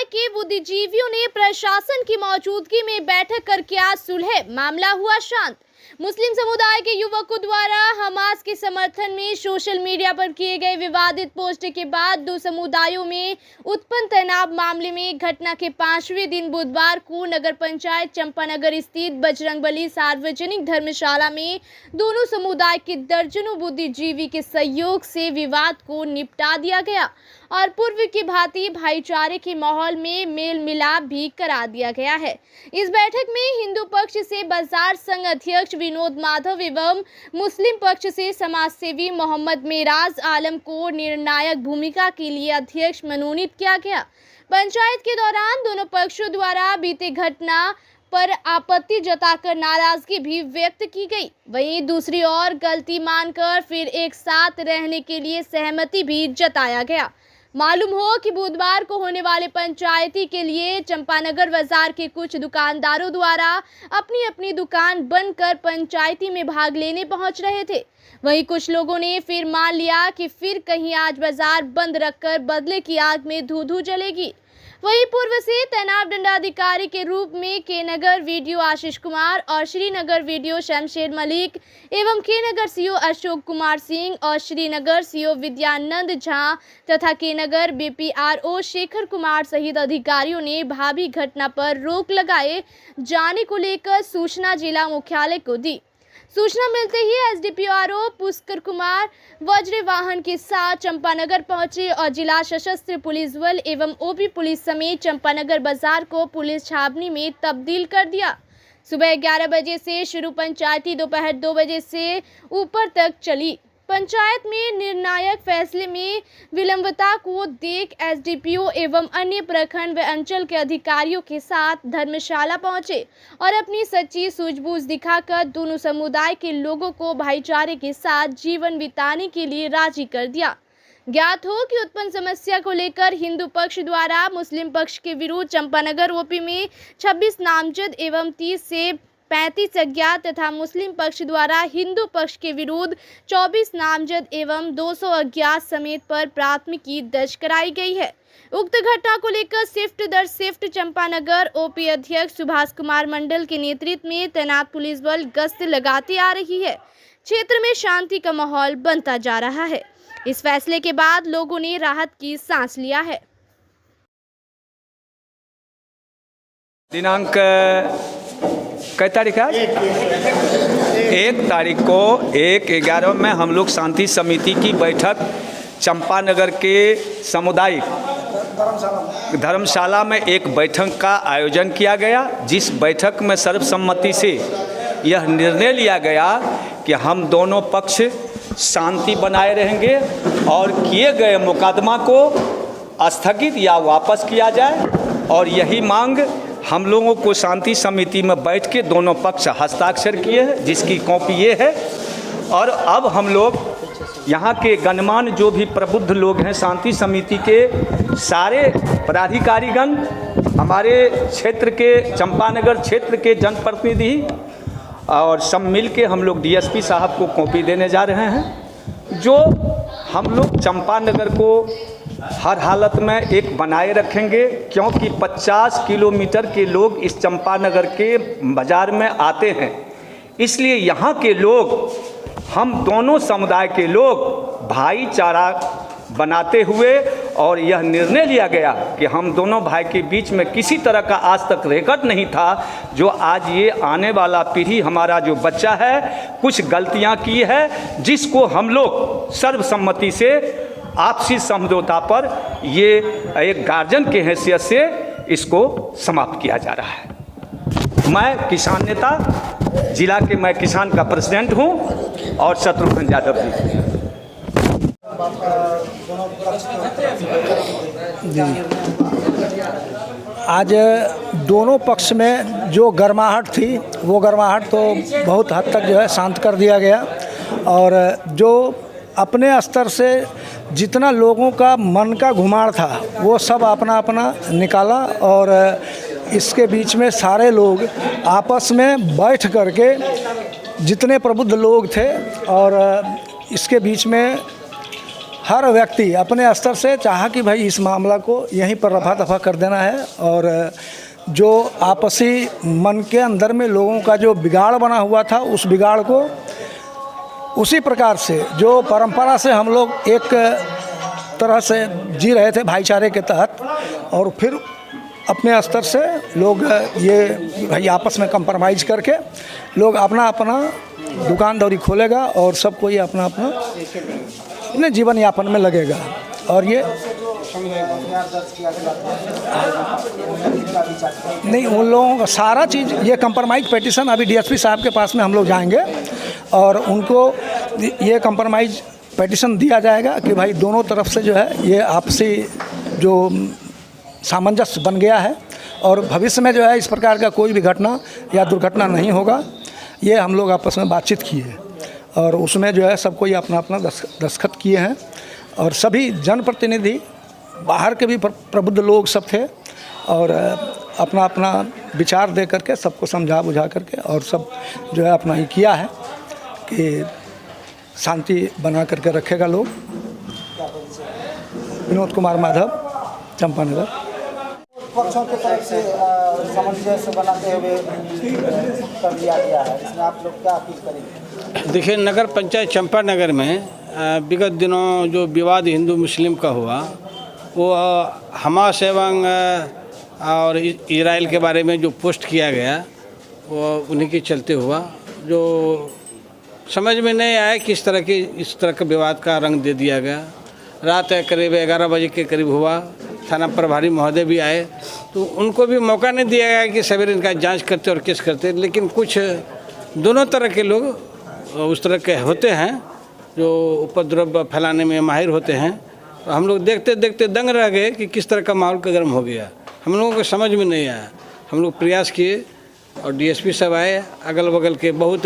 के बुद्धिजीवियों ने प्रशासन की मौजूदगी में बैठक कर किया सुलह, मामला हुआ शांत। मुस्लिम समुदाय के युवकों द्वारा हमास के समर्थन में सोशल मीडिया पर किए गए विवादित पोस्ट के बाद दो समुदायों में उत्पन्न तनाव मामले में घटना के 5वें दिन बुधवार को नगर पंचायत चंपानगर स्थित बजरंगबली सार्वजनिक धर्मशाला में दोनों समुदाय के दर्जनों बुद्धिजीवी के सहयोग से विवाद को निपटा दिया गया और पूर्व की भांति भाईचारे के माहौल में मेल मिलाप भी करा दिया गया है। इस बैठक में हिंदू पक्ष से बाजार संघ अध्यक्ष विनोद माधव एवं मुस्लिम पक्ष से समाज सेवी मोहम्मद मेराज आलम को निर्णायक भूमिका के लिए अध्यक्ष मनोनीत किया गया। पंचायत के दौरान दोनों पक्षों द्वारा बीते घटना पर आपत्ति जताकर नाराजगी भी व्यक्त की गई। वहीं दूसरी ओर गलती मानकर फिर एक साथ रहने के लिए सहमति भी जताया गया। मालूम हो कि बुधवार को होने वाले पंचायती के लिए चंपानगर बाजार के कुछ दुकानदारों द्वारा अपनी अपनी दुकान बंद कर पंचायती में भाग लेने पहुंच रहे थे। वहीं कुछ लोगों ने फिर मान लिया कि फिर कहीं आज बाजार बंद रखकर बदले की आग में धू-धू जलेगी। वहीं पूर्व से तैनात दंडाधिकारी के रूप में के नगर वीडियो आशीष कुमार और श्रीनगर वीडियो शमशेर मलिक एवं के नगर सीओ अशोक कुमार सिंह और श्रीनगर सीओ विद्यानंद झा तथा के नगर बीपीआरओ शेखर कुमार सहित अधिकारियों ने भावी घटना पर रोक लगाए जाने को लेकर सूचना जिला मुख्यालय को दी। सूचना मिलते ही एसडीपीआरओ पुष्कर कुमार वज्र वाहन के साथ चंपानगर पहुंचे और जिला सशस्त्र पुलिस बल एवं ओपी पुलिस समेत चंपानगर बाजार को पुलिस छावनी में तब्दील कर दिया। सुबह 11 बजे से शुरू पंचायती दोपहर 2 बजे से ऊपर तक चली। पंचायत में निर्णायक फैसले में विलंबता को देख एसडीपीओ एवं अन्य प्रखंड व अंचल के अधिकारियों के साथ धर्मशाला पहुंचे और अपनी सच्ची सूझबूझ दिखाकर दोनों समुदाय के लोगों को भाईचारे के साथ जीवन बिताने के लिए राजी कर दिया। ज्ञात हो कि उत्पन्न समस्या को लेकर हिंदू पक्ष द्वारा मुस्लिम पक्ष के विरुद्ध चंपानगर ओपी में 26 नामजद एवं 30 से 35 अज्ञात तथा मुस्लिम पक्ष द्वारा हिंदू पक्ष के विरुद्ध 24 नामजद एवं 200 अज्ञात समेत पर प्राथमिकी दर्ज कराई गई है। उक्त घटना को लेकर शिफ्ट दर शिफ्ट चंपानगर ओपी अध्यक्ष सुभाष कुमार मंडल के नेतृत्व में तैनात पुलिस बल गश्त लगाती आ रही है। क्षेत्र में शांति का माहौल बनता जा रहा है। इस फैसले के बाद लोगों ने राहत की सांस लिया है। दिनांक कई तारीख है? 1 तारीख को 1/11 में हम लोग शांति समिति की बैठक चंपानगर के सामुदायिक धर्मशाला में एक बैठक का आयोजन किया गया, जिस बैठक में सर्वसम्मति से यह निर्णय लिया गया कि हम दोनों पक्ष शांति बनाए रहेंगे और किए गए मुकदमा को स्थगित या वापस किया जाए। और यही मांग हम लोगों को शांति समिति में बैठ के दोनों पक्ष हस्ताक्षर किए हैं, जिसकी कॉपी ये है। और अब हम लोग यहाँ के गणमान्य जो भी प्रबुद्ध लोग हैं, शांति समिति के सारे पदाधिकारीगण, हमारे क्षेत्र के चंपानगर क्षेत्र के जनप्रतिनिधि और सब मिल के हम लोग डीएसपी साहब को कॉपी देने जा रहे हैं, जो हम लोग चंपानगर को हर हालत में एक बनाए रखेंगे, क्योंकि 50 किलोमीटर के लोग इस चंपानगर के बाज़ार में आते हैं। इसलिए यहाँ के लोग, हम दोनों समुदाय के लोग भाईचारा बनाते हुए और यह निर्णय लिया गया कि हम दोनों भाई के बीच में किसी तरह का आज तक रेकॉर्ड नहीं था। जो आज ये आने वाला पीढ़ी, हमारा जो बच्चा है, कुछ गलतियाँ की है, जिसको हम लोग सर्वसम्मति से आपसी समझौता पर ये एक गार्जियन के हैसियत से इसको समाप्त किया जा रहा है। मैं किसान नेता, जिला के मैं किसान का प्रेसिडेंट हूँ और शत्रुघ्न यादव जी। आज दोनों पक्ष में जो गर्माहट थी, वो गर्माहट तो बहुत हद तक जो है शांत कर दिया गया। और जो अपने स्तर से जितना लोगों का मन का घुमाड़ था, वो सब अपना अपना निकाला और इसके बीच में सारे लोग आपस में बैठ करके, जितने प्रबुद्ध लोग थे, और इसके बीच में हर व्यक्ति अपने स्तर से चाहा कि भाई इस मामला को यहीं पर रफा दफा कर देना है, और जो आपसी मन के अंदर में लोगों का जो बिगाड़ बना हुआ था उस बिगाड़ को उसी प्रकार से जो परंपरा से हम लोग एक तरह से जी रहे थे भाईचारे के तहत, और फिर अपने स्तर से लोग ये भाई आपस में कंप्रोमाइज़ करके लोग अपना अपना दुकानदारी खोलेगा और सब कोई अपना अपना अपने जीवन यापन में लगेगा। और ये नहीं, उन लोगों का सारा चीज़ ये कंप्रोमाइज़ पिटीशन अभी डीएसपी साहब के पास में हम लोग जाएंगे और उनको ये कंप्रोमाइज़ पिटीशन दिया जाएगा कि भाई दोनों तरफ से जो है ये आपसी जो सामंजस्य बन गया है और भविष्य में जो है इस प्रकार का कोई भी घटना या दुर्घटना नहीं होगा। ये हम लोग आपस में बातचीत किए और उसमें जो है सबको ये अपना अपना दस्तखत किए हैं, और सभी जनप्रतिनिधि बाहर के भी प्रबुद्ध लोग सब थे और अपना अपना विचार दे करके सबको समझा बुझा करके और सब जो है अपना ही किया है कि शांति बना करके रखेगा लोग। विनोद कुमार माधव, चंपानगर। पक्षों के तरफ से सामंजस्य बनाते हुए कर दिया गया है, इसमें आप लोग क्या अपील करेंगे? देखिए, नगर पंचायत चंपानगर में विगत दिनों जो विवाद हिंदू मुस्लिम का हुआ वो हमास एवं और इजराइल के बारे में जो पोस्ट किया गया वो उन्हीं के चलते हुआ, जो समझ में नहीं आया किस तरह की इस तरह के विवाद का रंग दे दिया गया। रात करीब 11 बजे के करीब हुआ, थाना प्रभारी महोदय भी आए तो उनको भी मौका नहीं दिया गया कि सवेरे इनका जांच करते और केस करते, लेकिन कुछ दोनों तरह के लोग उस तरह के होते हैं जो उपद्रव फैलाने में माहिर होते हैं। तो हम लोग देखते देखते दंग रह गए कि किस तरह का माहौल का गर्म हो गया, हम लोगों को समझ में नहीं आया। हम लोग प्रयास किए और डीएसपी सब आए, अगल बगल के बहुत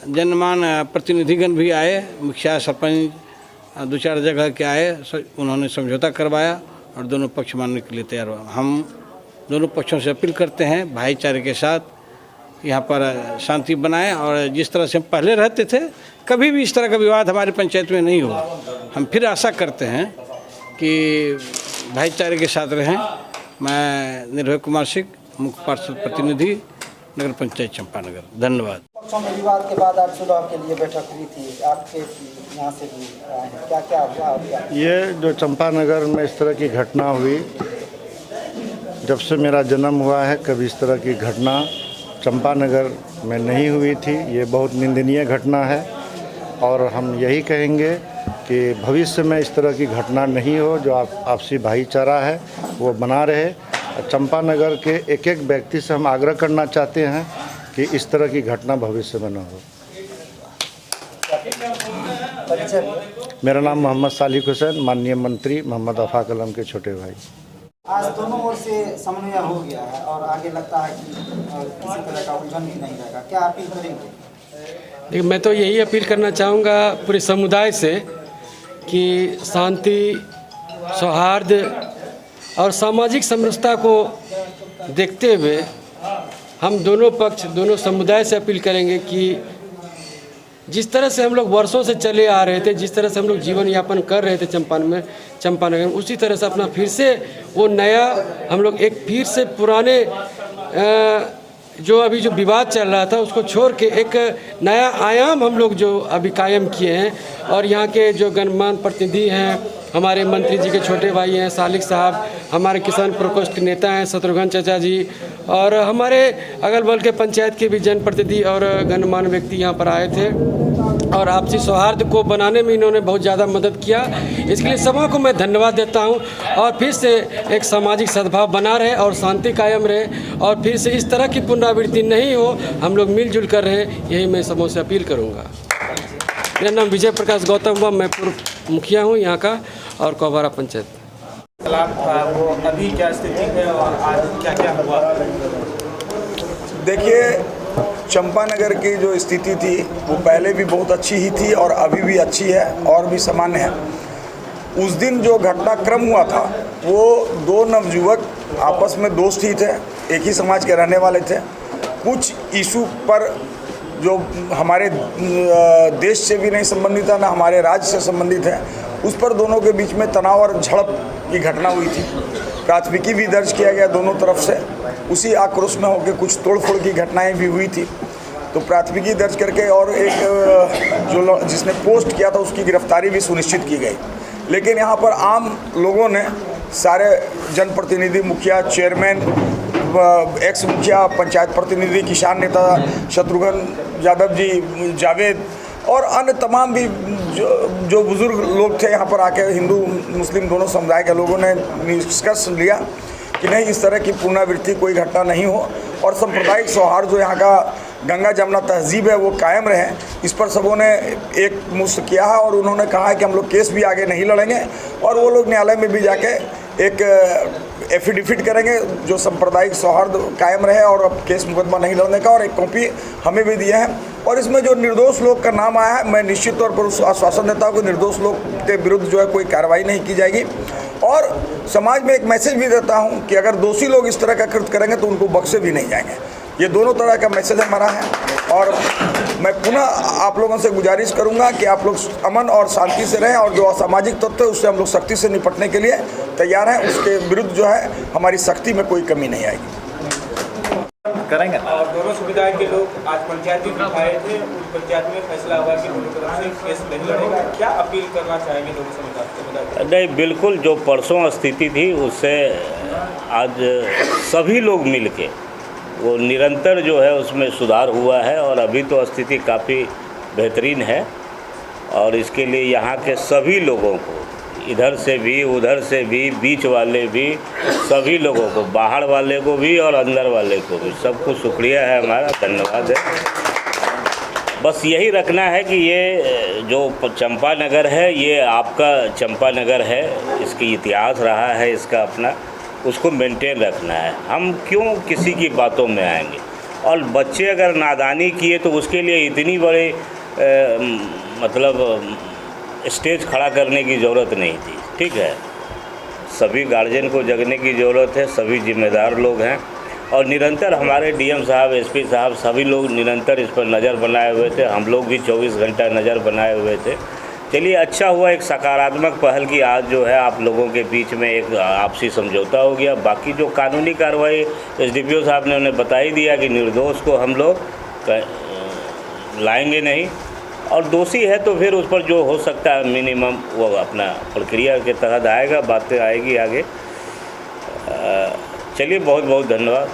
जनमान प्रतिनिधिगण भी आए, मुखिया सरपंच 2-4 जगह के आए, उन्होंने समझौता करवाया और दोनों पक्ष मानने के लिए तैयार हुआ। हम दोनों पक्षों से अपील करते हैं भाईचारे के साथ यहाँ पर शांति बनाएं, और जिस तरह से हम पहले रहते थे कभी भी इस तरह का विवाद हमारी पंचायत में नहीं हुआ। हम फिर आशा करते हैं कि भाईचारे के साथ रहें। मैं निर्भय कुमार सिंह, मुख्य पार्षद प्रतिनिधि, नगर पंचायत चंपानगर। धन्यवाद। पक्षों में विवाद के बाद आज सुलह के लिए बैठक हुई थी, आपके यहाँ से भी क्या क्या हुआ? ये जो चंपानगर में इस तरह की घटना हुई, जब से मेरा जन्म हुआ है कभी इस तरह की घटना चंपानगर में नहीं हुई थी। ये बहुत निंदनीय घटना है और हम यही कहेंगे कि भविष्य में इस तरह की घटना नहीं हो। जो आपसी भाईचारा है वो बना रहे। चंपानगर के एक एक व्यक्ति से हम आग्रह करना चाहते हैं कि इस तरह की घटना भविष्य में न हो। मेरा नाम मोहम्मद सालिक हुसैन, माननीय मंत्री मोहम्मद अफाक अलम के छोटे भाई। आज दोनों ओर से समन्वय हो गया है और आगे लगता है कि किसी तरह का उलझन भी नहीं रहेगा, क्या अपील करेंगे? देखिए, मैं तो यही अपील करना चाहूँगा पूरे समुदाय से कि शांति, सौहार्द और सामाजिक समरसता को देखते हुए हम दोनों पक्ष, दोनों समुदाय से अपील करेंगे कि जिस तरह से हम लोग वर्षों से चले आ रहे थे, जिस तरह से हम लोग जीवन यापन कर रहे थे चंपानगर में, उसी तरह से अपना फिर से वो नया हम लोग एक फिर से पुराने जो अभी जो विवाद चल रहा था उसको छोड़ के एक नया आयाम हम लोग जो अभी कायम किए हैं। और यहाँ के जो गणमान्य प्रतिनिधि हैं, हमारे मंत्री जी के छोटे भाई हैं सालिक साहब, हमारे किसान प्रकोष्ठ के नेता हैं शत्रुघ्न चाचा जी, और हमारे अगल बगल के पंचायत के भी जनप्रतिनिधि और गणमान्य व्यक्ति यहाँ पर आए थे और आपसी सौहार्द को बनाने में इन्होंने बहुत ज़्यादा मदद किया। इसके लिए सबों को मैं धन्यवाद देता हूँ और फिर से एक सामाजिक सद्भाव बना रहे और शांति कायम रहे और फिर से इस तरह की पुनरावृत्ति नहीं हो, हम लोग मिलजुल कर रहे, यही मैं सबों से अपील करूँगा। मेरा नाम विजय प्रकाश गौतम हुआ, मैं पूर्व मुखिया हूँ यहाँ का और कोहवारा पंचायत। वो अभी क्या स्थिति है और आज क्या क्या हुआ? देखिए, चंपानगर की जो स्थिति थी वो पहले भी बहुत अच्छी ही थी और अभी भी अच्छी है और भी सामान्य है। उस दिन जो घटनाक्रम हुआ था वो दो नवयुवक आपस में दोस्त ही थे, एक ही समाज के रहने वाले थे। कुछ इशू पर जो हमारे देश से भी नहीं संबंधित है, ना हमारे राज्य से संबंधित है, उस पर दोनों के बीच में तनाव और झड़प की घटना हुई थी। प्राथमिकी भी दर्ज किया गया दोनों तरफ से। उसी आक्रोश में होकर कुछ तोड़फोड़ की घटनाएं भी हुई थी, तो प्राथमिकी दर्ज करके और एक जो जिसने पोस्ट किया था उसकी गिरफ्तारी भी सुनिश्चित की गई। लेकिन यहाँ पर आम लोगों ने, सारे जनप्रतिनिधि, मुखिया, चेयरमैन, एक्स मुखिया, पंचायत प्रतिनिधि, किसान नेता शत्रुघ्न यादव जी, जावेद और अन्य तमाम भी जो बुज़ुर्ग लोग थे यहाँ पर आके, हिंदू मुस्लिम दोनों समुदाय के लोगों ने निष्कर्ष लिया कि नहीं, इस तरह की पुनरावृत्ति कोई घटना नहीं हो और सांप्रदायिक सौहार्द जो यहाँ का गंगा जमुना तहजीब है वो कायम रहे। इस पर सबों ने एक मुश्त किया है और उन्होंने कहा है कि हम लोग केस भी आगे नहीं लड़ेंगे और वो लोग न्यायालय में भी जाके एक एफिडेविट करेंगे जो सांप्रदायिक सौहार्द कायम रहे और अब केस मुकदमा नहीं लड़ने का, और एक कॉपी हमें भी दिया है। और इसमें जो निर्दोष लोग का नाम आया है, मैं निश्चित तौर पर उस आश्वासन देता हूँ कि निर्दोष लोग के विरुद्ध जो है कोई कार्रवाई नहीं की जाएगी। और समाज में एक मैसेज भी देता हूँ कि अगर दोषी लोग इस तरह का कृत्य करेंगे तो उनको बख्शे भी नहीं जाएंगे। ये दोनों तरह का मैसेज हमारा है और मैं पुनः आप लोगों से गुजारिश करूंगा कि आप लोग अमन और शांति से रहें और जो असामाजिक तत्व है उससे हम लोग सख्ती से निपटने के लिए तैयार हैं। उसके विरुद्ध जो है हमारी सख्ती में कोई कमी नहीं आएगी। करेंगे। और दोनों समुदाय के लोग आज पंचायत में आए थे, उस पंचायत में फैसला हुआ कि दोनों तरफ से केस नहीं लड़ेगा। क्या अपील करना चाहेंगे दोनों समुदाय? नहीं, बिल्कुल जो परसों स्थिति थी उससे आज सभी लोग मिलके वो निरंतर जो है उसमें सुधार हुआ है और अभी तो स्थिति काफ़ी बेहतरीन है। और इसके लिए यहाँ के सभी लोगों को, इधर से भी उधर से भी, बीच वाले भी, सभी लोगों को, बाहर वाले को भी और अंदर वाले को भी, सबको शुक्रिया है हमारा, धन्यवाद है। बस यही रखना है कि ये जो चंपा नगर है ये आपका चंपा नगर है, इसकी इतिहास रहा है इसका अपना, उसको मेंटेन रखना है। हम क्यों किसी की बातों में आएंगे? और बच्चे अगर नादानी किए तो उसके लिए इतनी बड़ी मतलब स्टेज खड़ा करने की ज़रूरत नहीं थी। ठीक है, सभी गार्जियन को जगने की ज़रूरत है, सभी जिम्मेदार लोग हैं और निरंतर हमारे डीएम साहब, एसपी साहब, सभी लोग निरंतर इस पर नज़र बनाए हुए थे। हम लोग भी 24 घंटा नज़र बनाए हुए थे। चलिए, अच्छा हुआ, एक सकारात्मक पहल की आज जो है आप लोगों के बीच में एक आपसी समझौता हो गया। बाकी जो कानूनी कार्रवाई एसडीपीओ साहब ने उन्हें बता ही दिया कि निर्दोष को हम लोग लाएंगे नहीं और दोषी है तो फिर उस पर जो हो सकता है मिनिमम वो अपना प्रक्रिया के तहत आएगा, बातें आएगी आगे। चलिए, बहुत बहुत धन्यवाद।